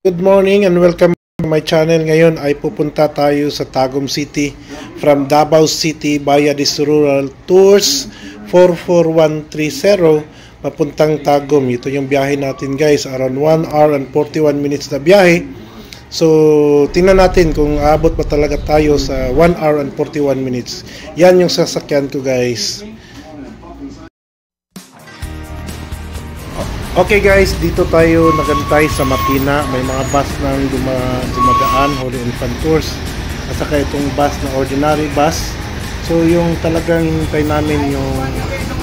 Good morning and welcome to my channel. Ngayon ay pupunta tayo sa Tagum City from Davao City via this rural tours 44130 papuntang Tagum. Ito yung biyahe natin guys, around 1 hour and 41 minutes na biyahe. So tingnan natin kung aabot pa talaga tayo sa 1 hour and 41 minutes. Yan yung sasakyan ko guys. Okay guys, dito tayo nagantay sa Matina. May mga bus nang dumadaan, Holy Infant Tours. At saka itong bus na ordinary bus. So yung talagang hintay namin yung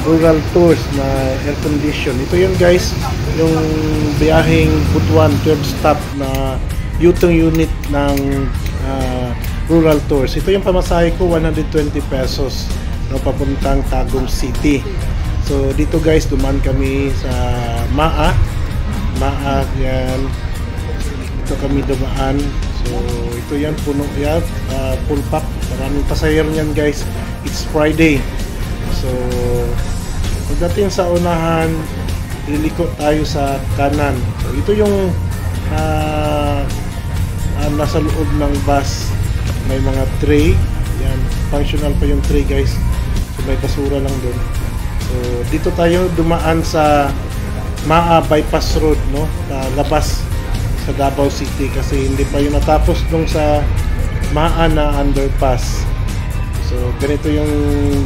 rural tours na air condition. Ito yun guys, yung biyaheng Butuan 12 stop na U-turn unit ng rural tours. Ito yung pamasahe ko, 120 pesos na papuntang Tagum City. So dito guys, dumaan kami sa Maa yan. Ito kami dumaan. So ito yan, puno yan, full pack. Maraming pasahero yan guys. It's Friday. So pagdating sa unahan, liliko tayo sa kanan. So ito yung nasa loob ng bus. May mga tray. Yan, functional pa yung tray guys. So may basura lang doon. So dito tayo dumaan sa Maa Bypass Road, no? Labas sa Davao City kasi hindi pa yung natapos dun sa Maa na underpass. So ganito yung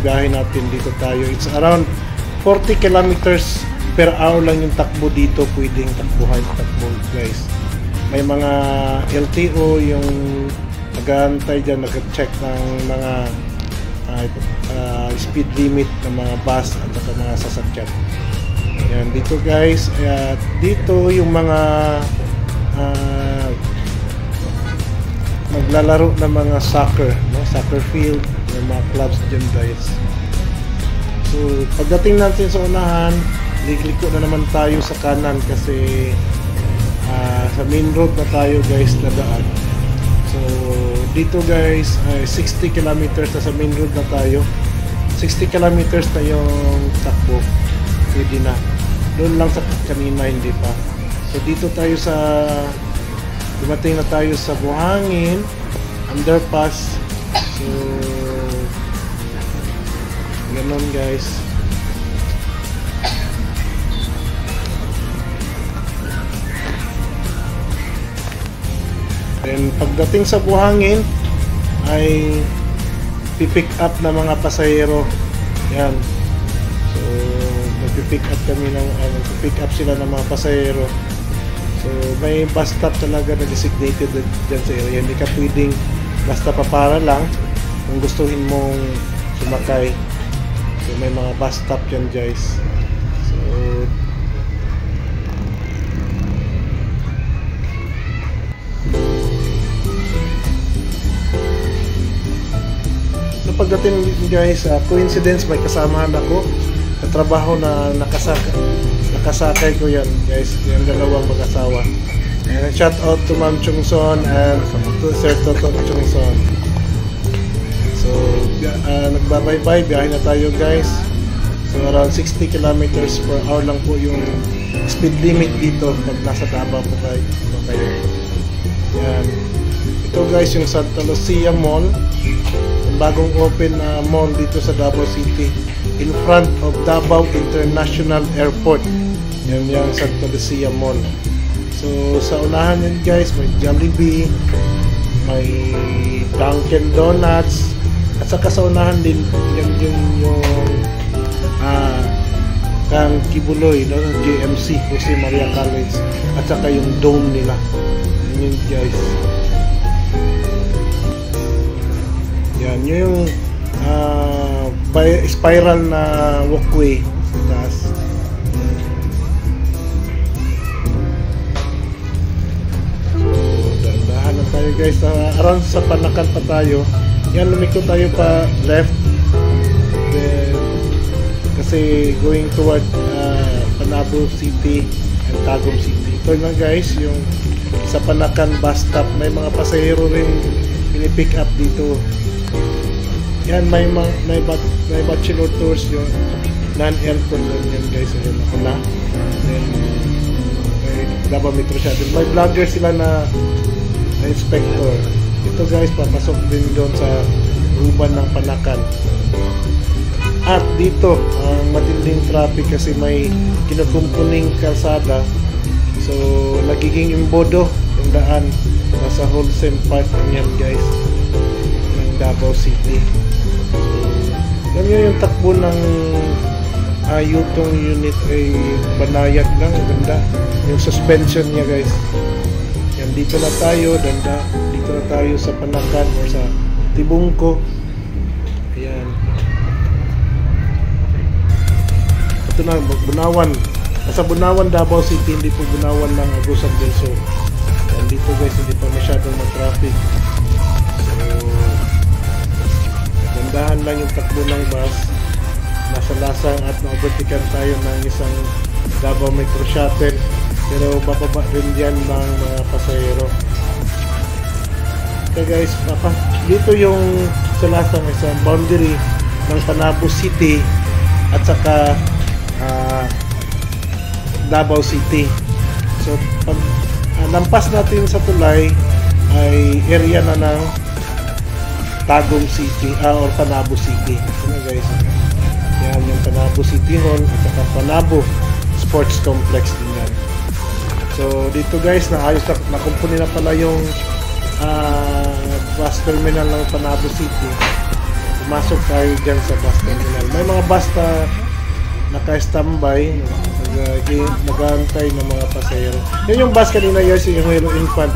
biyahe natin. Dito tayo. It's around 40 kilometers per hour lang yung takbo dito. Pwedeng takbo guys. May mga LTO yung nag-aantay dyan, nag-check ng mga speed limit ng mga bus at mga sasakyan. Yan, dito guys, dito yung mga maglalaro ng mga soccer, no? Soccer field, yung mga clubs dyan guys. So pagdating natin sa unahan, liliko na naman tayo sa kanan kasi sa main road na tayo guys na daan. So dito guys, 60 kilometers na sa main road na tayo. 60 kilometers na yung takbo. Pwede na. Doon lang sa kanina hindi pa. So dito tayo sa dumating na tayo sa Buhangin underpass. So ganon guys. Then pagdating sa Buhangin ay pipick up na mga pasahero. Yan. So magpipick up kami ng magpipick up sila ng mga pasahero. So may bus stop talaga na designated dyan sa area. Hindi ka pwedeng basta papara lang kung gustuhin mong sumakay. So may mga bus stop yan guys. So pagdating guys, coincidence, may kasamahan ako sa trabaho na nakasakay ko yan guys, yung dalawang mag-asawa. And shout out to Ma'am Chungson and to Sir Toto Chungson. So nagbabaybay, biyahe na tayo guys. So around 60 kilometers per hour lang po yung speed limit dito pag nasa Davao po kayo. Yan. Ito guys yung Santa Lucia Mall, bagong open na mall dito sa Davao City in front of Davao International Airport. Yan yung Santa Lucia Mall. So sa unahan yan guys, may Jollibee, may Dunkin Donuts, at saka sa unahan din yan yung kang Kibuloy, no? JMC, Jose Maria College, at saka yung dome nila. Yan guys. Yan yung spiral na walkway sa taas. So dahan na tayo guys. Around sa Panakan pa tayo. Yan, lumiko tayo pa left. Then, kasi going toward Panabo City and Tagum City. Ito na guys yung sa Panakan bus stop. May mga pasahero rin pinipick up dito. Yan, may bachelor tours yung non-aircon yan guys. Ayun ako na. Then Davao Metro Shuttle. May vlogger sila na inspector. Ito guys, papasok din doon sa ruban ng Panakan. At dito, ang matinding traffic kasi may kinukumpuning kalsada. So, nagiging imbodo yung daan. Nasa wholesale part yan guys ng Davao City. So, yan yung takbo ng Yutong unit ay banayad lang. Ganda. Yung suspension niya guys. Yan, dito na tayo. Dito na tayo sa Panakan or sa Tibungko. Ayan. Ito na, Bunawan. Nasa Bunawan, Davao City, hindi po Bunawan ng Agusan del Sur. Yan, dito guys, hindi pa masyadong traffic. So, gandahan lang yung takbo ng bus. Nasa lasang at na-overtikan tayo ng isang Davao Metro Shuttle. Pero bababa rin dyan ng mga pasahero. Okay guys, dito yung sa lasang isang boundary ng Panabo City at saka Davao City. So pag lampas natin sa tulay ay area na ng Tagum City or Panabo City. Ano guys? Yan yung Panabo City Hall at saka Panabo Sports Complex din yan. So dito guys, naayos na kumpuni na pala yung bus terminal ng Panabo City. Pumasok tayo dyan sa bus terminal. May mga bus na naka-standby, nag-aantay ng mga pasahero. Yan yung bus kanina guys, yung Hero Infant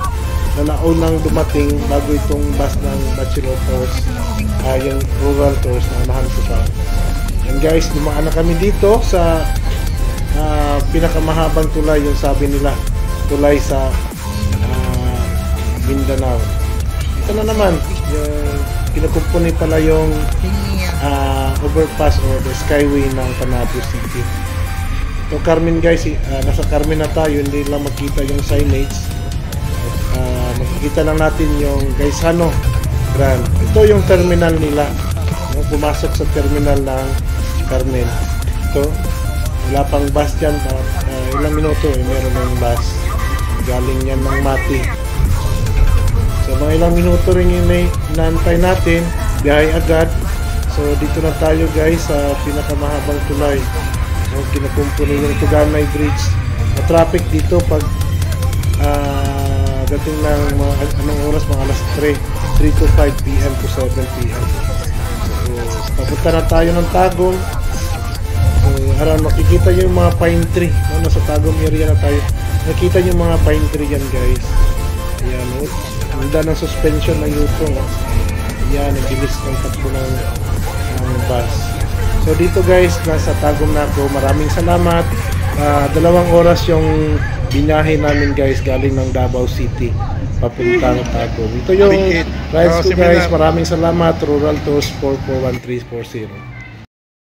na naunang dumating bago itong bus ng Bachelor Tours, yung Rural Tours na unahan ko pa. And guys, dumaan na kami dito sa pinakamahabang tulay, yung sabi nila tulay sa Mindanao. Ito na naman, kinukumpuni pala yung overpass or the skyway ng Panabo City. So Carmen guys, nasa Carmen na tayo, hindi lang makita yung signage. Makikita lang natin yung Gaisano Grand. Ito yung terminal nila. Pumasok sa terminal ng Carmen. Ito, wala pang bus dyan. Ilang minuto meron ng bus. Galing yan ng Mati. So mga ilang minuto rin yung inaantay natin. Biyahe agad. So dito na tayo guys sa pinakamahabang tulay. Kinukumpuni yung Tuganay Bridge. Na-traffic dito pag dating ng anong oras, mga alas 3 to 5 p.m. to 7 p.m. So papunta na tayo ng Tagum. So harap makikita nyo yung mga pine tree. Nasa Tagum area na tayo. Nakita nyo yung mga pine tree yan guys. Ayan, handa ng suspension ng Yutong. Ayan, ang bilis ng takbo ng bus. So dito guys, nasa Tagum na ako. Maraming salamat. 2 oras yung binahe namin guys galing ng Davao City papuntang Tagum. Ito yung rides ko guys. Maraming salamat. Rural Tours 441340.